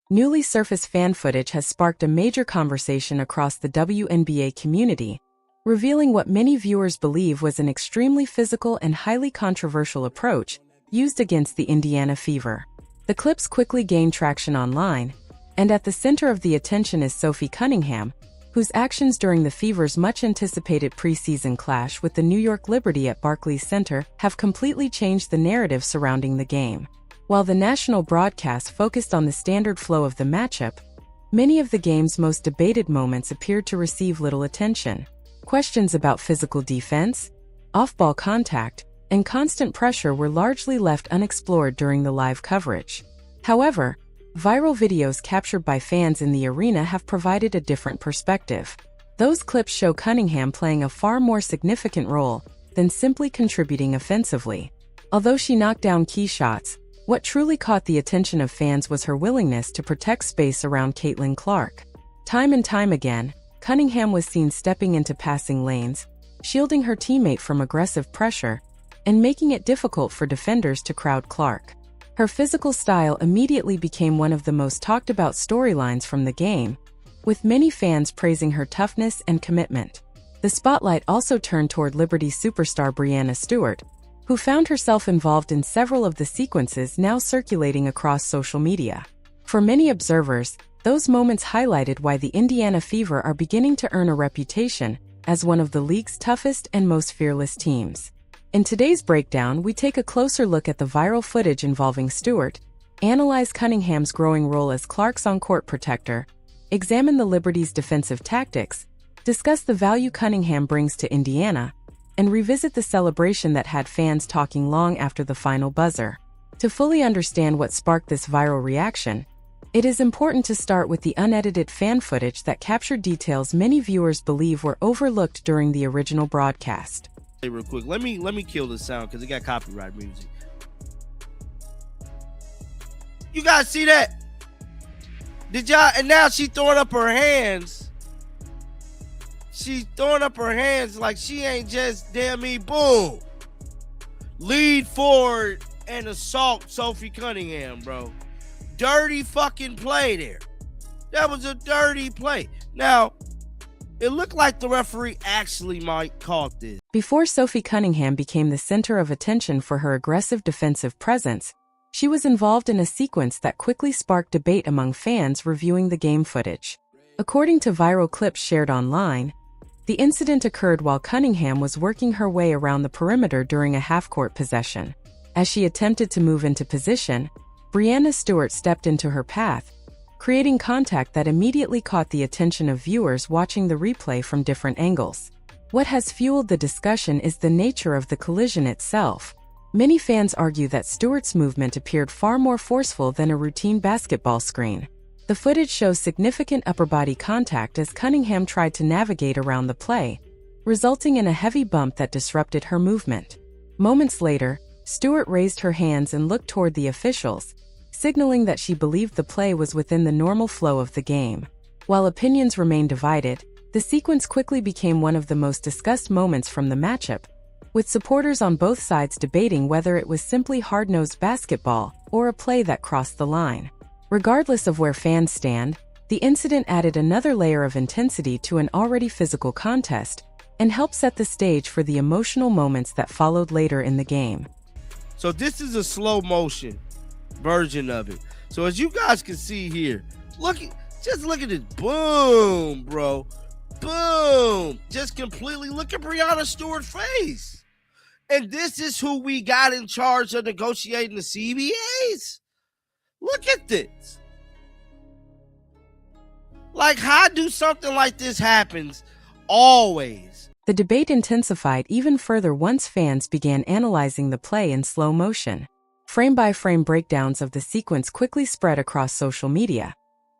newly surfaced fan footage has sparked a major conversation across the WNBA community, revealing what many viewers believe was an extremely physical and highly controversial approach used against the Indiana Fever. The clips quickly gained traction online, and at the center of the attention is Sophie Cunningham, whose actions during the Fever's much-anticipated preseason clash with the New York Liberty at Barclays Center have completely changed the narrative surrounding the game. While the national broadcast focused on the standard flow of the matchup, many of the game's most debated moments appeared to receive little attention. Questions about physical defense, off-ball contact, and constant pressure were largely left unexplored during the live coverage. However, viral videos captured by fans in the arena have provided a different perspective. Those clips show Cunningham playing a far more significant role than simply contributing offensively. Although she knocked down key shots, what truly caught the attention of fans was her willingness to protect space around Caitlin Clark. Time and time again, Cunningham was seen stepping into passing lanes, shielding her teammate from aggressive pressure, and making it difficult for defenders to crowd Clark. Her physical style immediately became one of the most talked about storylines from the game, with many fans praising her toughness and commitment. The spotlight also turned toward Liberty superstar Breanna Stewart, who found herself involved in several of the sequences now circulating across social media. For many observers, those moments highlighted why the Indiana Fever are beginning to earn a reputation as one of the league's toughest and most fearless teams. In today's breakdown, we take a closer look at the viral footage involving Stewart, analyze Cunningham's growing role as Clark's on-court protector, examine the Liberty's defensive tactics, discuss the value Cunningham brings to Indiana, and revisit the celebration that had fans talking long after the final buzzer. To fully understand what sparked this viral reaction, it is important to start with the unedited fan footage that captured details many viewers believe were overlooked during the original broadcast. Hey, real quick, let me kill this sound because it got copyright music. You guys see that? Did y'all? And now she throwing up her hands. She's throwing up her hands like she ain't just damn me. Boom. Lead forward and assault Sophie Cunningham, bro. Dirty fucking play there. That was a dirty play. Now, it looked like the referee actually might call this. Before Sophie Cunningham became the center of attention for her aggressive defensive presence, she was involved in a sequence that quickly sparked debate among fans reviewing the game footage. According to viral clips shared online, the incident occurred while Cunningham was working her way around the perimeter during a half-court possession. As she attempted to move into position, Breanna Stewart stepped into her path, creating contact that immediately caught the attention of viewers watching the replay from different angles. What has fueled the discussion is the nature of the collision itself. Many fans argue that Stewart's movement appeared far more forceful than a routine basketball screen. The footage shows significant upper body contact as Cunningham tried to navigate around the play, resulting in a heavy bump that disrupted her movement. Moments later, Stewart raised her hands and looked toward the officials, signaling that she believed the play was within the normal flow of the game. While opinions remained divided, the sequence quickly became one of the most discussed moments from the matchup, with supporters on both sides debating whether it was simply hard-nosed basketball or a play that crossed the line. Regardless of where fans stand, the incident added another layer of intensity to an already physical contest and helped set the stage for the emotional moments that followed later in the game. So this is a slow motion version of it. So as you guys can see here, just look at this. Boom, bro. Boom. Just completely look at Breanna Stewart's face. And this is who we got in charge of negotiating the CBAs. Look at this. Like, how do something like this happens always? The debate intensified even further once fans began analyzing the play in slow motion. Frame-by-frame breakdowns of the sequence quickly spread across social media,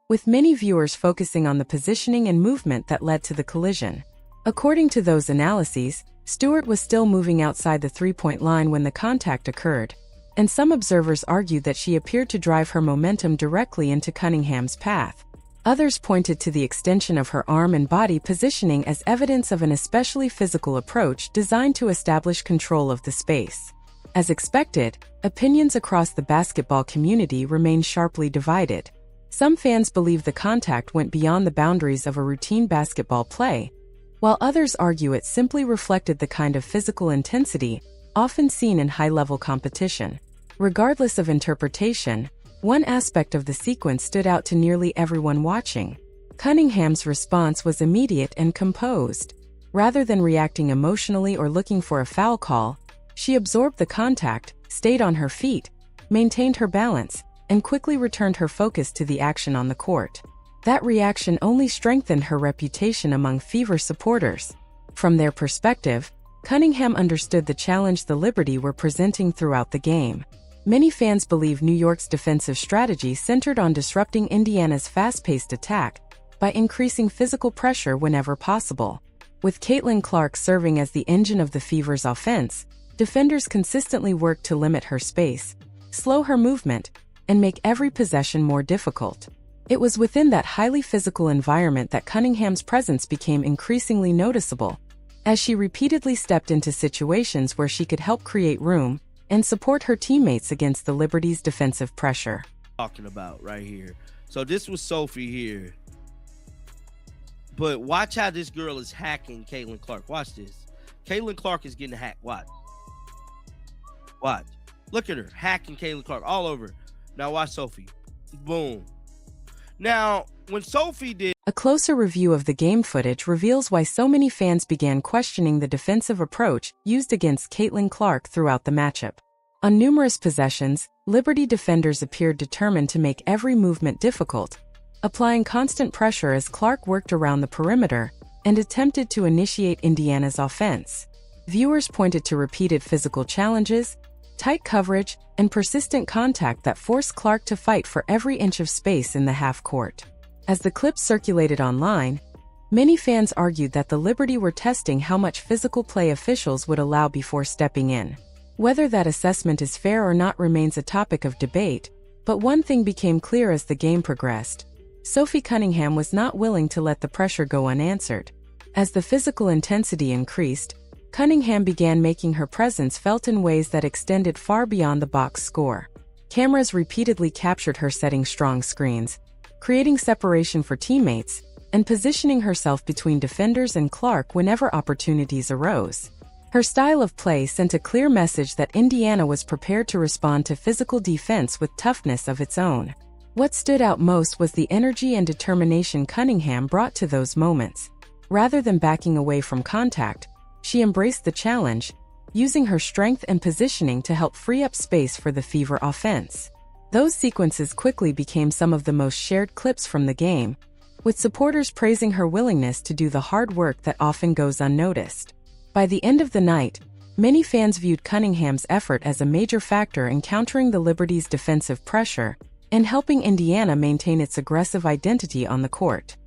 with many viewers focusing on the positioning and movement that led to the collision. According to those analyses, Stewart was still moving outside the three-point line when the contact occurred, and some observers argued that she appeared to drive her momentum directly into Cunningham's path. Others pointed to the extension of her arm and body positioning as evidence of an especially physical approach designed to establish control of the space. As expected, opinions across the basketball community remained sharply divided. Some fans believe the contact went beyond the boundaries of a routine basketball play, while others argue it simply reflected the kind of physical intensity often seen in high-level competition. Regardless of interpretation, one aspect of the sequence stood out to nearly everyone watching. Cunningham's response was immediate and composed. Rather than reacting emotionally or looking for a foul call, she absorbed the contact, stayed on her feet, maintained her balance, and quickly returned her focus to the action on the court. That reaction only strengthened her reputation among Fever supporters. From their perspective, Cunningham understood the challenge the Liberty were presenting throughout the game. Many fans believe New York's defensive strategy centered on disrupting Indiana's fast-paced attack by increasing physical pressure whenever possible. With Caitlin Clark serving as the engine of the Fever's offense, defenders consistently worked to limit her space, slow her movement, and make every possession more difficult. It was within that highly physical environment that Cunningham's presence became increasingly noticeable, as she repeatedly stepped into situations where she could help create room and support her teammates against the Liberty's defensive pressure. Talking about right here. So this was Sophie here. But watch how this girl is hacking Caitlin Clark. Watch this. Caitlin Clark is getting hacked. Watch. Watch. Look at her hacking Caitlin Clark all over. Now watch Sophie. Boom. Now, when Sophie did... A closer review of the game footage reveals why so many fans began questioning the defensive approach used against Caitlin Clark throughout the matchup. On numerous possessions, Liberty defenders appeared determined to make every movement difficult, applying constant pressure as Clark worked around the perimeter and attempted to initiate Indiana's offense. Viewers pointed to repeated physical challenges, tight coverage, and persistent contact that forced Clark to fight for every inch of space in the half-court. As the clips circulated online, many fans argued that the Liberty were testing how much physical play officials would allow before stepping in. Whether that assessment is fair or not remains a topic of debate, but one thing became clear as the game progressed. Sophie Cunningham was not willing to let the pressure go unanswered. As the physical intensity increased, Cunningham began making her presence felt in ways that extended far beyond the box score. Cameras repeatedly captured her setting strong screens, creating separation for teammates, and positioning herself between defenders and Clark whenever opportunities arose. Her style of play sent a clear message that Indiana was prepared to respond to physical defense with toughness of its own. What stood out most was the energy and determination Cunningham brought to those moments. Rather than backing away from contact, she embraced the challenge, using her strength and positioning to help free up space for the Fever offense. Those sequences quickly became some of the most shared clips from the game, with supporters praising her willingness to do the hard work that often goes unnoticed. By the end of the night, many fans viewed Cunningham's effort as a major factor in countering the Liberty's defensive pressure and helping Indiana maintain its aggressive identity on the court.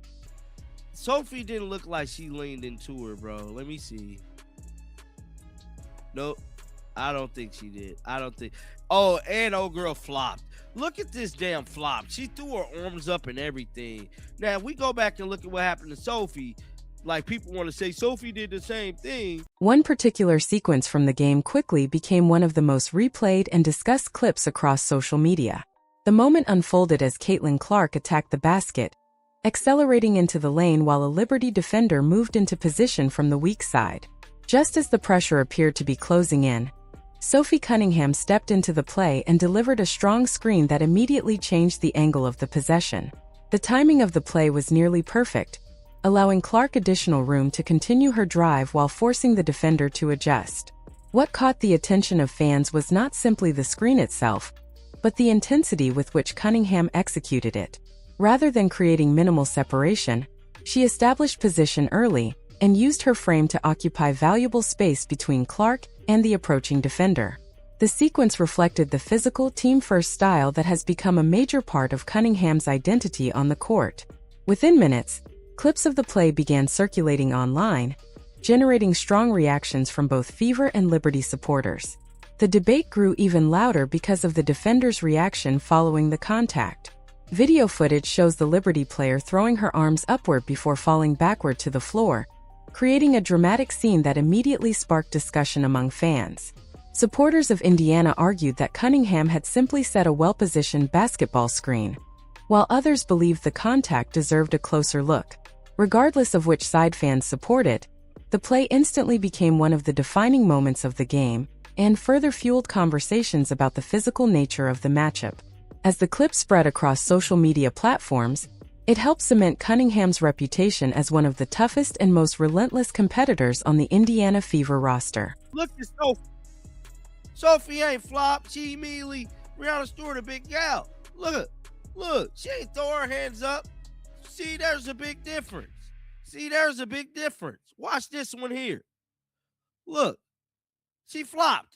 Sophie didn't look like she leaned into her, bro. Let me see. Nope. I don't think she did. I don't think. Oh, and old girl flopped. Look at this damn flop. She threw her arms up and everything. Now, if we go back and look at what happened to Sophie, like people want to say Sophie did the same thing. One particular sequence from the game quickly became one of the most replayed and discussed clips across social media. The moment unfolded as Caitlin Clark attacked the basket, accelerating into the lane while a Liberty defender moved into position from the weak side. Just as the pressure appeared to be closing in, Sophie Cunningham stepped into the play and delivered a strong screen that immediately changed the angle of the possession. The timing of the play was nearly perfect, allowing Clark additional room to continue her drive while forcing the defender to adjust. What caught the attention of fans was not simply the screen itself, but the intensity with which Cunningham executed it. Rather than creating minimal separation, she established position early and used her frame to occupy valuable space between Clark and the approaching defender. The sequence reflected the physical, team-first style that has become a major part of Cunningham's identity on the court. Within minutes, clips of the play began circulating online, generating strong reactions from both Fever and Liberty supporters. The debate grew even louder because of the defender's reaction following the contact. Video footage shows the Liberty player throwing her arms upward before falling backward to the floor, creating a dramatic scene that immediately sparked discussion among fans. Supporters of Indiana argued that Cunningham had simply set a well-positioned basketball screen, while others believed the contact deserved a closer look. Regardless of which side fans support it, the play instantly became one of the defining moments of the game and further fueled conversations about the physical nature of the matchup. As the clip spread across social media platforms, it helped cement Cunningham's reputation as one of the toughest and most relentless competitors on the Indiana Fever roster. Look at Sophie. Sophie ain't flopped. She immediately, Breanna Stewart, a big gal. Look, she ain't throw her hands up. See, there's a big difference. Watch this one here. Look, she flopped.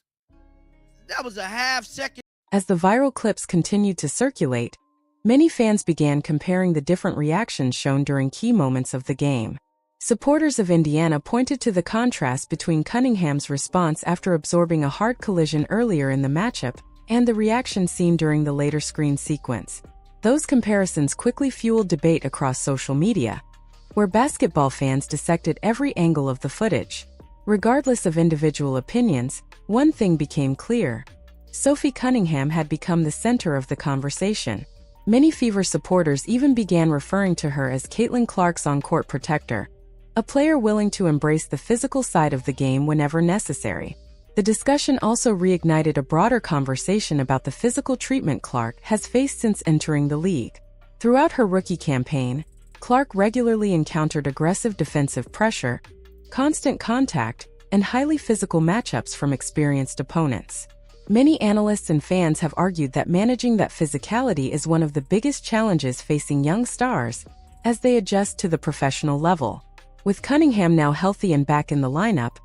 That was a half-second. As the viral clips continued to circulate, many fans began comparing the different reactions shown during key moments of the game. Supporters of Indiana pointed to the contrast between Cunningham's response after absorbing a hard collision earlier in the matchup and the reaction seen during the later screen sequence. Those comparisons quickly fueled debate across social media, where basketball fans dissected every angle of the footage. Regardless of individual opinions, one thing became clear: Sophie Cunningham had become the center of the conversation. Many Fever supporters even began referring to her as Caitlin Clark's on-court protector, a player willing to embrace the physical side of the game whenever necessary. The discussion also reignited a broader conversation about the physical treatment Clark has faced since entering the league. Throughout her rookie campaign, Clark regularly encountered aggressive defensive pressure, constant contact, and highly physical matchups from experienced opponents. Many analysts and fans have argued that managing that physicality is one of the biggest challenges facing young stars as they adjust to the professional level. With Cunningham now healthy and back in the lineup,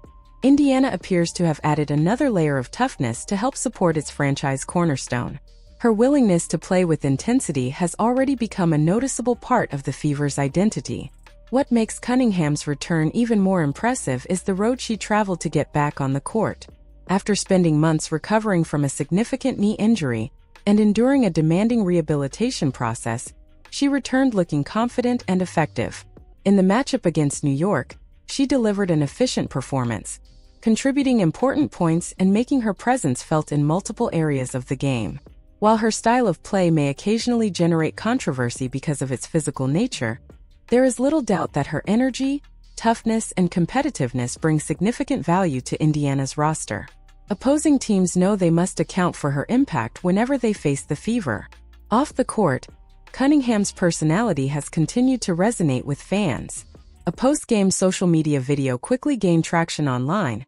Indiana appears to have added another layer of toughness to help support its franchise cornerstone. Her willingness to play with intensity has already become a noticeable part of the Fever's identity. What makes Cunningham's return even more impressive is the road she traveled to get back on the court. After spending months recovering from a significant knee injury and enduring a demanding rehabilitation process, she returned looking confident and effective. In the matchup against New York, she delivered an efficient performance, contributing important points and making her presence felt in multiple areas of the game. While her style of play may occasionally generate controversy because of its physical nature, there is little doubt that her energy, toughness, and competitiveness bring significant value to Indiana's roster. Opposing teams know they must account for her impact whenever they face the Fever. Off the court, Cunningham's personality has continued to resonate with fans. A post-game social media video quickly gained traction online,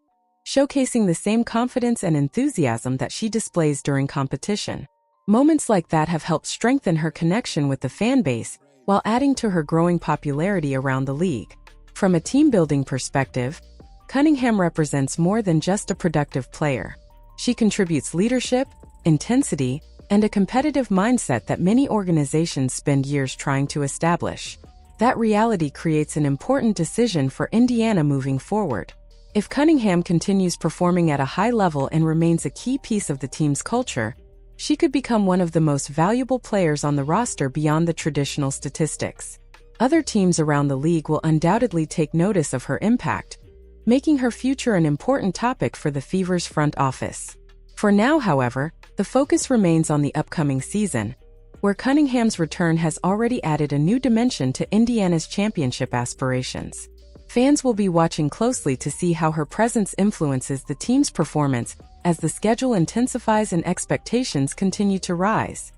showcasing the same confidence and enthusiasm that she displays during competition. Moments like that have helped strengthen her connection with the fan base while adding to her growing popularity around the league. From a team-building perspective, Cunningham represents more than just a productive player. She contributes leadership, intensity, and a competitive mindset that many organizations spend years trying to establish. That reality creates an important decision for Indiana moving forward. If Cunningham continues performing at a high level and remains a key piece of the team's culture, she could become one of the most valuable players on the roster beyond the traditional statistics. Other teams around the league will undoubtedly take notice of her impact, making her future an important topic for the Fever's front office. For now, however, the focus remains on the upcoming season, where Cunningham's return has already added a new dimension to Indiana's championship aspirations. Fans will be watching closely to see how her presence influences the team's performance as the schedule intensifies and expectations continue to rise.